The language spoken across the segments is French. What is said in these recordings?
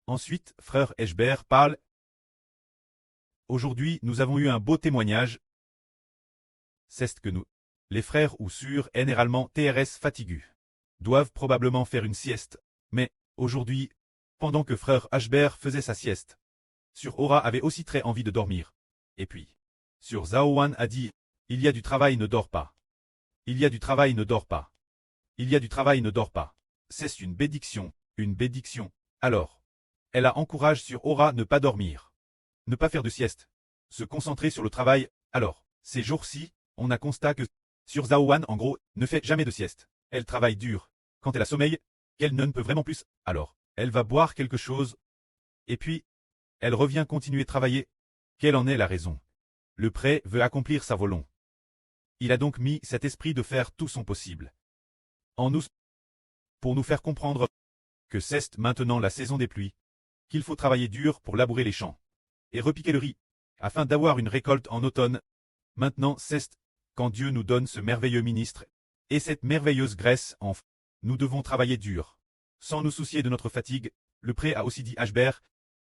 Ensuite, frère Eshber parle. Aujourd'hui, nous avons eu un beau témoignage. C'est que nous, les frères ou sœurs généralement TRS fatigus, doivent probablement faire une sieste. Mais, aujourd'hui, pendant que frère Ashber faisait sa sieste, Sur Aura avait aussi très envie de dormir. Et puis, Sur Zaowan a dit, il y a du travail, ne dors pas. Il y a du travail, ne dors pas. Il y a du travail, ne dors pas. C'est une bédiction, une bédiction. Alors, elle a encouragé Sur Aura ne pas dormir. Ne pas faire de sieste. Se concentrer sur le travail. Alors, ces jours-ci, on a constaté que Sur Zaowan, en gros, ne fait jamais de sieste. Elle travaille dur. Quand elle a sommeil, qu'elle ne peut vraiment plus, alors, elle va boire quelque chose. Et puis, elle revient continuer travailler. Quelle en est la raison? Le prêt veut accomplir sa volonté. Il a donc mis cet esprit de faire tout son possible en nous pour nous faire comprendre que c'est maintenant la saison des pluies, qu'il faut travailler dur pour labourer les champs et repiquer le riz, afin d'avoir une récolte en automne. Maintenant c'est quand Dieu nous donne ce merveilleux ministre et cette merveilleuse graisse nous devons travailler dur, sans nous soucier de notre fatigue. Le prêt a aussi dit Ashber,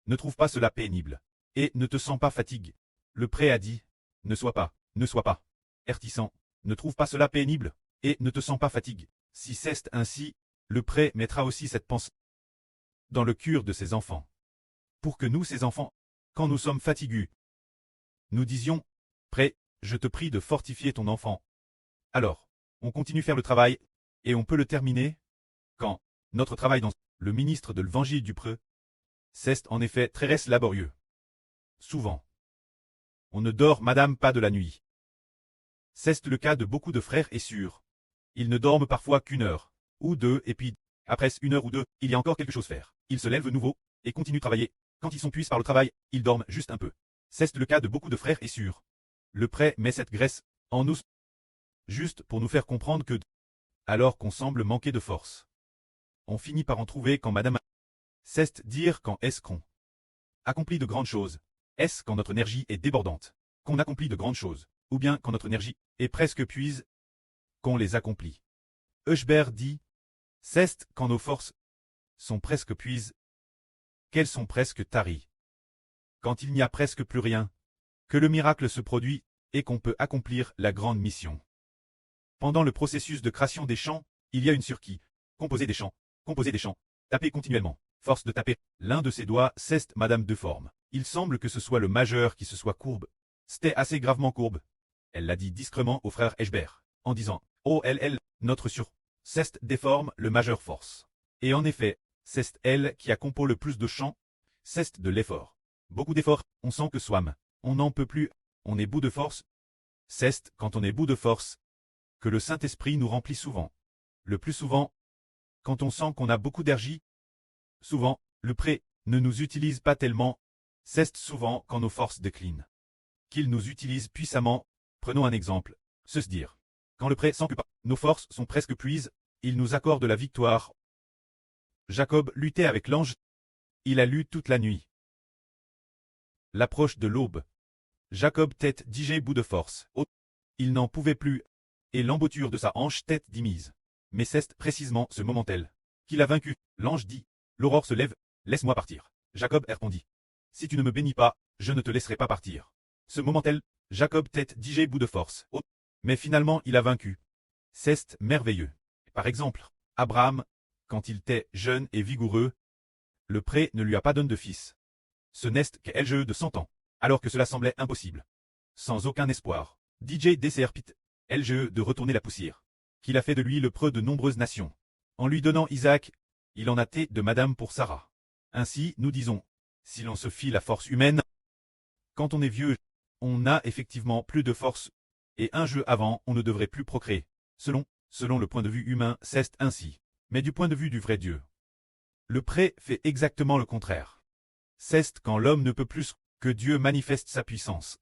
ne trouve pas cela pénible, et ne te sens pas fatigue. Le prêt a dit, ne sois pas hertissant, ne trouve pas cela pénible, et ne te sens pas fatigue. Si c'est ainsi, le prêt mettra aussi cette pensée dans le cœur de ses enfants. Pour que nous, ses enfants, quand nous sommes fatigués, nous disions, prêt, je te prie de fortifier ton enfant. Alors, on continue faire le travail, et on peut le terminer, quand notre travail dans le ministre de l'évangile du preux, c'est en effet très laborieux. Souvent, on ne dort madame pas de la nuit. C'est le cas de beaucoup de frères et sœurs. Ils ne dorment parfois qu'une heure, ou deux, et puis, après une heure ou deux, il y a encore quelque chose à faire. Ils se lèvent de nouveau, et continuent de travailler. Quand ils sont puissés par le travail, ils dorment juste un peu. C'est le cas de beaucoup de frères et sœurs. Le prêt met cette graisse en nous, juste pour nous faire comprendre que, alors qu'on semble manquer de force, on finit par en trouver quand madame. C'est dire quand est-ce qu'on accomplit de grandes choses. Est-ce quand notre énergie est débordante, qu'on accomplit de grandes choses, ou bien quand notre énergie est presque épuise, qu'on les accomplit. Eshber dit, c'est quand nos forces sont presque épuisées, qu'elles sont presque taries. Quand il n'y a presque plus rien, que le miracle se produit et qu'on peut accomplir la grande mission. Pendant le processus de création des champs, il y a une surquille, composer des champs, taper continuellement, force de taper, l'un de ses doigts, c'est madame de forme. Il semble que ce soit le majeur qui se soit courbe. C'était assez gravement courbe. Elle l'a dit discrètement au frère Eshber, en disant, oh elle, notre c'est déforme le majeur force. Et en effet, c'est elle qui a composé le plus de chants, c'est de l'effort. Beaucoup d'efforts, on sent que somme, on n'en peut plus, on est bout de force. C'est quand on est bout de force, que le Saint-Esprit nous remplit souvent. Le plus souvent, quand on sent qu'on a beaucoup d'énergie, souvent, le prêt ne nous utilise pas tellement, c'est souvent quand nos forces déclinent. Qu'il nous utilise puissamment. Prenons un exemple, se dire. Quand le prêt sent que nos forces sont presque épuisées, il nous accorde la victoire. Jacob luttait avec l'ange. Il a lu toute la nuit. L'approche de l'aube. Jacob tête digé bout de force. Oh, il n'en pouvait plus, et l'embouture de sa hanche tête dimise. Mais c'est précisément ce moment-là qu'il a vaincu. L'ange dit, l'aurore se lève, laisse-moi partir. Jacob répondit, si tu ne me bénis pas, je ne te laisserai pas partir. Ce moment-là, Jacob tête digé bout de force. Oh, mais finalement il a vaincu. C'est merveilleux. Par exemple, Abraham, quand il était jeune et vigoureux, le prêt ne lui a pas donné de fils. Ce n'est qu'un jeu de 100 ans, alors que cela semblait impossible. Sans aucun espoir, DJ déserpit, el jeu de retourner la poussière, qu'il a fait de lui le preux de nombreuses nations. En lui donnant Isaac, il en a été de madame pour Sarah. Ainsi, nous disons, si l'on se fie la force humaine, quand on est vieux, on n'a effectivement plus de force, et un jeu avant, on ne devrait plus procréer. Selon le point de vue humain, c'est ainsi. Mais du point de vue du vrai Dieu, le prêt fait exactement le contraire. C'est quand l'homme ne peut plus que Dieu manifeste sa puissance.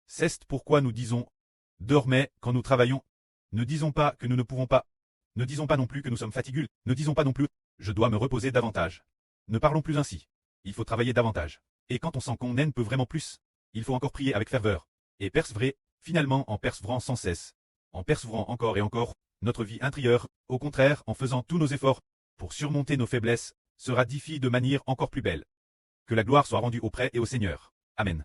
C'est pourquoi nous disons, dormez quand nous travaillons. Ne disons pas que nous ne pouvons pas. Ne disons pas non plus que nous sommes fatigués. Ne disons pas non plus, je dois me reposer davantage. Ne parlons plus ainsi. Il faut travailler davantage. Et quand on sent qu'on n'en peut vraiment plus, il faut encore prier avec ferveur. Et persévérer, finalement en persévérant sans cesse. En persévérant encore et encore, notre vie intérieure, au contraire en faisant tous nos efforts, pour surmonter nos faiblesses, sera diffusé de manière encore plus belle. Que la gloire soit rendue au prêtre et au Seigneur. Amen.